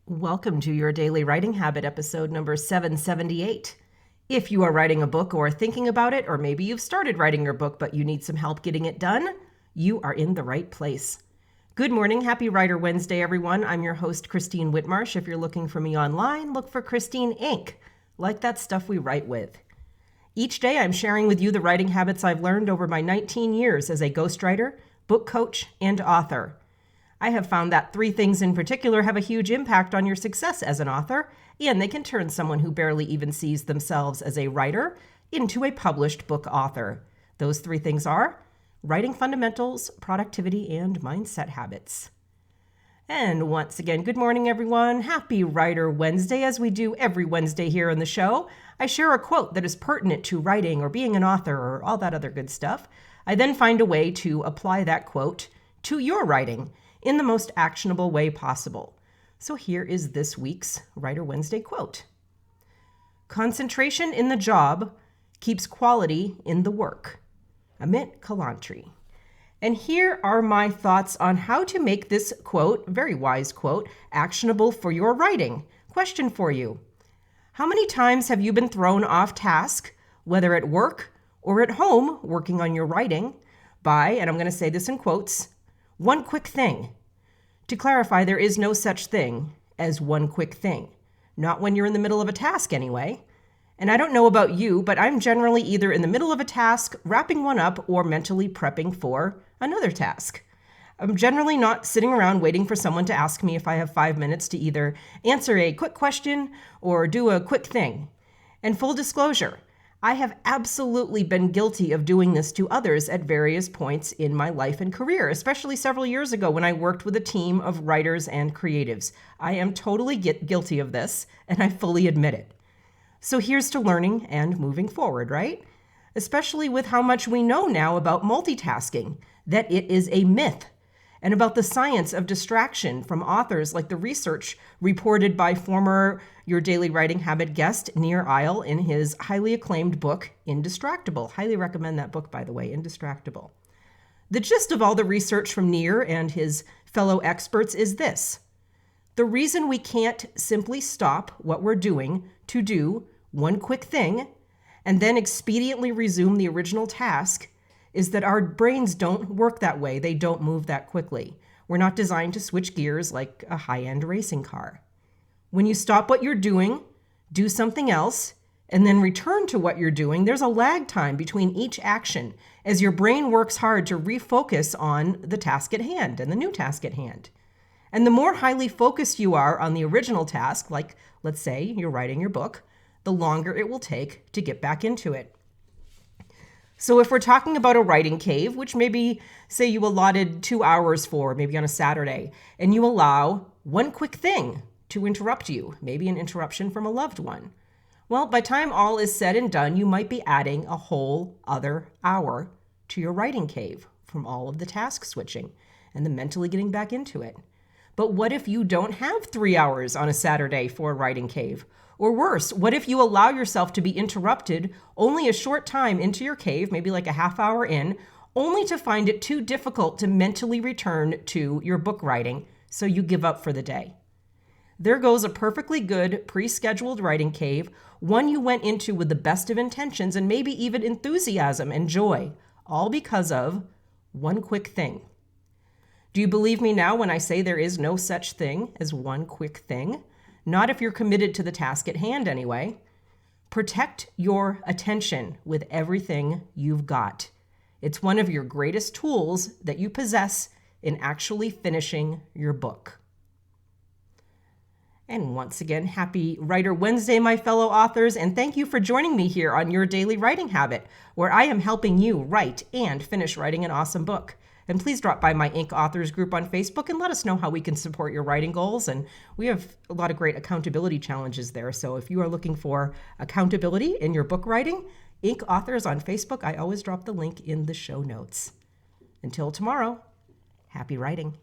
Welcome to your Daily Writing Habit, episode number 778. If you are writing a book or thinking about it, or maybe you've started writing your book but you need some help getting it done, you are in the right place. Good morning. Happy Writer Wednesday, everyone. I'm your host, Christine Whitmarsh. If you're looking for me online, look for Christine Inc., like that stuff we write with. Each day, I'm sharing with you the writing habits I've learned over my 19 years as a ghostwriter, book coach, and author. I have found that three things in particular have a huge impact on your success as an author, and they can turn someone who barely even sees themselves as a writer into a published book author. Those three things are writing fundamentals, productivity, and mindset habits. And once again, good morning, everyone. Happy Writer Wednesday. As we do every Wednesday here on the show, I share a quote that is pertinent to writing or being an author or all that other good stuff. I then find a way to apply that quote to your writing in the most actionable way possible. So here is this week's Writer Wednesday quote. Concentration in the job keeps quality in the work. Amit Kalantri. And here are my thoughts on how to make this quote, very wise quote, actionable for your writing. Question for you. How many times have you been thrown off task, whether at work or at home, working on your writing, by, and I'm going to say this in quotes, one quick thing? To clarify, there is no such thing as one quick thing. Not when you're in the middle of a task anyway. And I don't know about you, but I'm generally either in the middle of a task, wrapping one up, or mentally prepping for another task. I'm generally not sitting around waiting for someone to ask me if I have 5 minutes to either answer a quick question or do a quick thing. And full disclosure, I have absolutely been guilty of doing this to others at various points in my life and career, especially several years ago when I worked with a team of writers and creatives. I am totally guilty of this, and I fully admit it. So here's to learning and moving forward, right? Especially with how much we know now about multitasking, that it is a myth, and about the science of distraction from authors like the research reported by former Your Daily Writing Habit guest, Nir Eyal, in his highly acclaimed book, Indistractable. Highly recommend that book, by the way, Indistractable. The gist of all the research from Nir and his fellow experts is this. The reason we can't simply stop what we're doing to do one quick thing and then expediently resume the original task is that our brains don't work that way. They don't move that quickly. We're not designed to switch gears like a high-end racing car. When you stop what you're doing, do something else, and then return to what you're doing, there's a lag time between each action as your brain works hard to refocus on the task at hand and the new task at hand. And the more highly focused you are on the original task, like let's say you're writing your book, the longer it will take to get back into it. So if we're talking about a writing cave, which maybe say you allotted 2 hours for, maybe on a Saturday, and you allow one quick thing to interrupt you, maybe an interruption from a loved one. Well, by the time all is said and done, you might be adding a whole other hour to your writing cave from all of the task switching and the mentally getting back into it. But what if you don't have 3 hours on a Saturday for a writing cave? Or worse, what if you allow yourself to be interrupted only a short time into your cave, maybe like a half hour in, only to find it too difficult to mentally return to your book writing, so you give up for the day? There goes a perfectly good pre-scheduled writing cave, one you went into with the best of intentions and maybe even enthusiasm and joy, all because of one quick thing. Do you believe me now when I say there is no such thing as one quick thing? Not if you're committed to the task at hand anyway. Protect your attention with everything you've got. It's one of your greatest tools that you possess in actually finishing your book. And once again, happy Writer Wednesday, my fellow authors, and thank you for joining me here on Your Daily Writing Habit, where I am helping you write and finish writing an awesome book. And please drop by my Inc. Authors group on Facebook and let us know how we can support your writing goals. And we have a lot of great accountability challenges there. So if you are looking for accountability in your book writing, Inc. Authors on Facebook, I always drop the link in the show notes. Until tomorrow, happy writing.